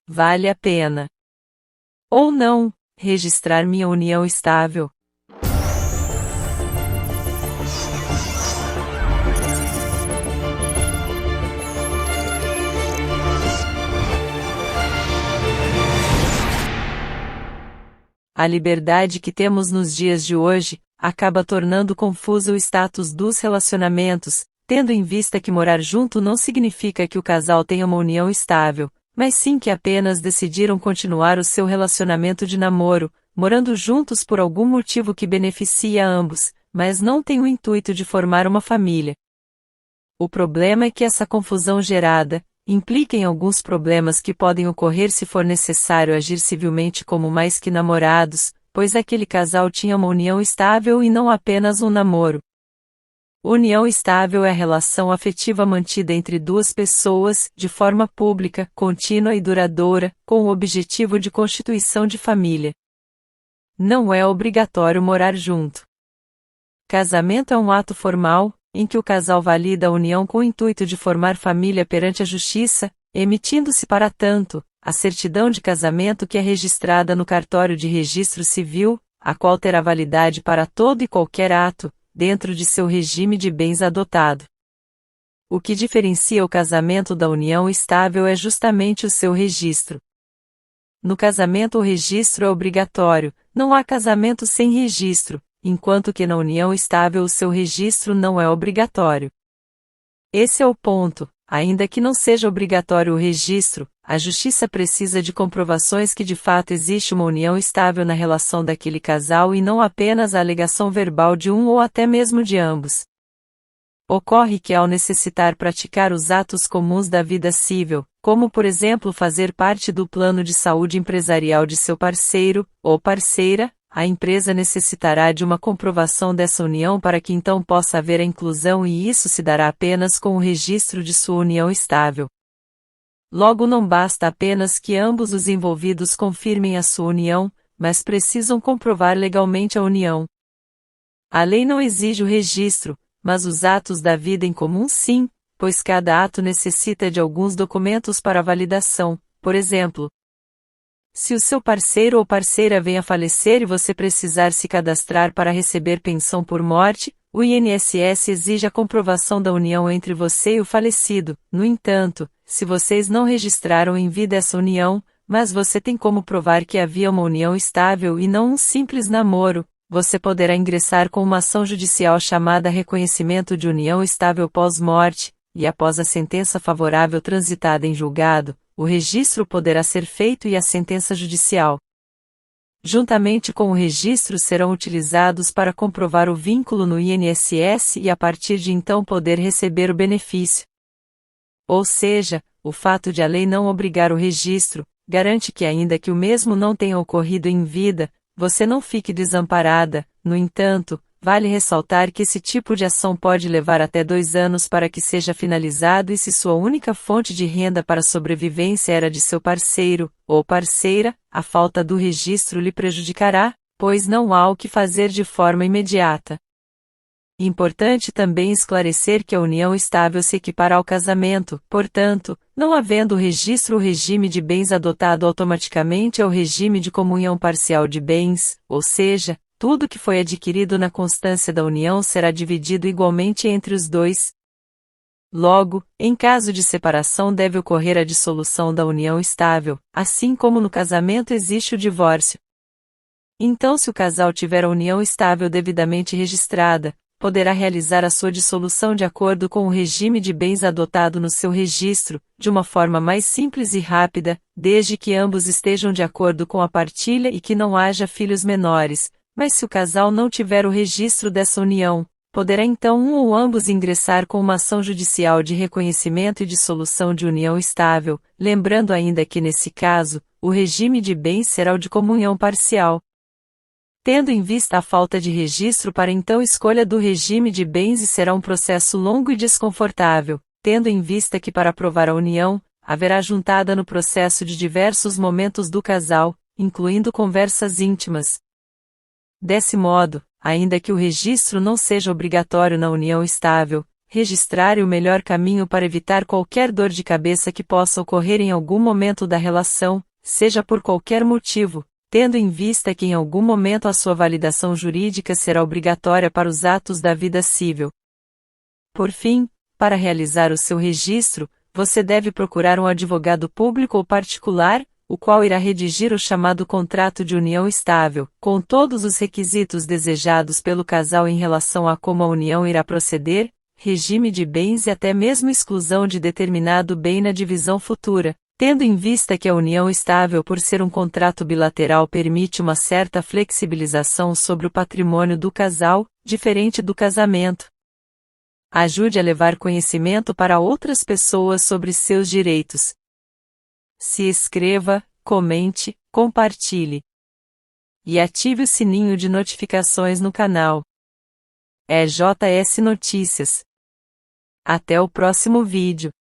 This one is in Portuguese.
vale a pena ou não registrar minha união estável? A liberdade que temos nos dias de hoje acaba tornando confuso o status dos relacionamentos, tendo em vista que morar junto não significa que o casal tenha uma união estável, mas sim que apenas decidiram continuar o seu relacionamento de namoro, morando juntos por algum motivo que beneficia a ambos, mas não tem o intuito de formar uma família. O problema é que essa confusão gerada implica em alguns problemas que podem ocorrer se for necessário agir civilmente como mais que namorados, pois aquele casal tinha uma união estável e não apenas um namoro. União estável é a relação afetiva mantida entre duas pessoas, de forma pública, contínua e duradoura, com o objetivo de constituição de família. Não é obrigatório morar junto. Casamento é um ato formal, em que o casal valida a união com o intuito de formar família perante a justiça, emitindo-se para tanto, a certidão de casamento que é registrada no cartório de registro civil, a qual terá validade para todo e qualquer ato, dentro de seu regime de bens adotado. O que diferencia o casamento da união estável é justamente o seu registro. No casamento o registro é obrigatório, não há casamento sem registro, enquanto que na união estável o seu registro não é obrigatório. Esse é o ponto, ainda que não seja obrigatório o registro, a justiça precisa de comprovações que de fato existe uma união estável na relação daquele casal e não apenas a alegação verbal de um ou até mesmo de ambos. Ocorre que ao necessitar praticar os atos comuns da vida civil, como por exemplo fazer parte do plano de saúde empresarial de seu parceiro, ou parceira, a empresa necessitará de uma comprovação dessa união para que então possa haver a inclusão e isso se dará apenas com o registro de sua união estável. Logo não basta apenas que ambos os envolvidos confirmem a sua união, mas precisam comprovar legalmente a união. A lei não exige o registro, mas os atos da vida em comum sim, pois cada ato necessita de alguns documentos para validação, por exemplo, se o seu parceiro ou parceira vem a falecer e você precisar se cadastrar para receber pensão por morte, o INSS exige a comprovação da união entre você e o falecido. No entanto, se vocês não registraram em vida essa união, mas você tem como provar que havia uma união estável e não um simples namoro, você poderá ingressar com uma ação judicial chamada Reconhecimento de União Estável Pós-Morte, e após a sentença favorável transitada em julgado, o registro poderá ser feito e a sentença judicial, juntamente com o registro, serão utilizados para comprovar o vínculo no INSS e a partir de então poder receber o benefício. Ou seja, o fato de a lei não obrigar o registro, garante que ainda que o mesmo não tenha ocorrido em vida, você não fique desamparada. No entanto, vale ressaltar que esse tipo de ação pode levar até 2 anos para que seja finalizado e se sua única fonte de renda para sobrevivência era de seu parceiro, ou parceira, a falta do registro lhe prejudicará, pois não há o que fazer de forma imediata. Importante também esclarecer que a união estável se equipara ao casamento, portanto, não havendo o registro, o regime de bens adotado automaticamente é o regime de comunhão parcial de bens, ou seja, tudo que foi adquirido na constância da união será dividido igualmente entre os dois. Logo, em caso de separação deve ocorrer a dissolução da união estável, assim como no casamento existe o divórcio. Então, se o casal tiver a união estável devidamente registrada, poderá realizar a sua dissolução de acordo com o regime de bens adotado no seu registro, de uma forma mais simples e rápida, desde que ambos estejam de acordo com a partilha e que não haja filhos menores. Mas se o casal não tiver o registro dessa união, poderá então um ou ambos ingressar com uma ação judicial de reconhecimento e dissolução de união estável, lembrando ainda que nesse caso, o regime de bens será o de comunhão parcial. Tendo em vista a falta de registro para então escolha do regime de bens e será um processo longo e desconfortável, tendo em vista que para provar a união, haverá juntada no processo de diversos momentos do casal, incluindo conversas íntimas. Desse modo, ainda que o registro não seja obrigatório na união estável, registrar é o melhor caminho para evitar qualquer dor de cabeça que possa ocorrer em algum momento da relação, seja por qualquer motivo, tendo em vista que em algum momento a sua validação jurídica será obrigatória para os atos da vida civil. Por fim, para realizar o seu registro, você deve procurar um advogado público ou particular, o qual irá redigir o chamado contrato de união estável, com todos os requisitos desejados pelo casal em relação a como a união irá proceder, regime de bens e até mesmo exclusão de determinado bem na divisão futura, tendo em vista que a união estável, por ser um contrato bilateral, permite uma certa flexibilização sobre o patrimônio do casal, diferente do casamento. Ajude a levar conhecimento para outras pessoas sobre seus direitos. Se inscreva, comente, compartilhe e ative o sininho de notificações no canal. EJS Notícias. Até o próximo vídeo.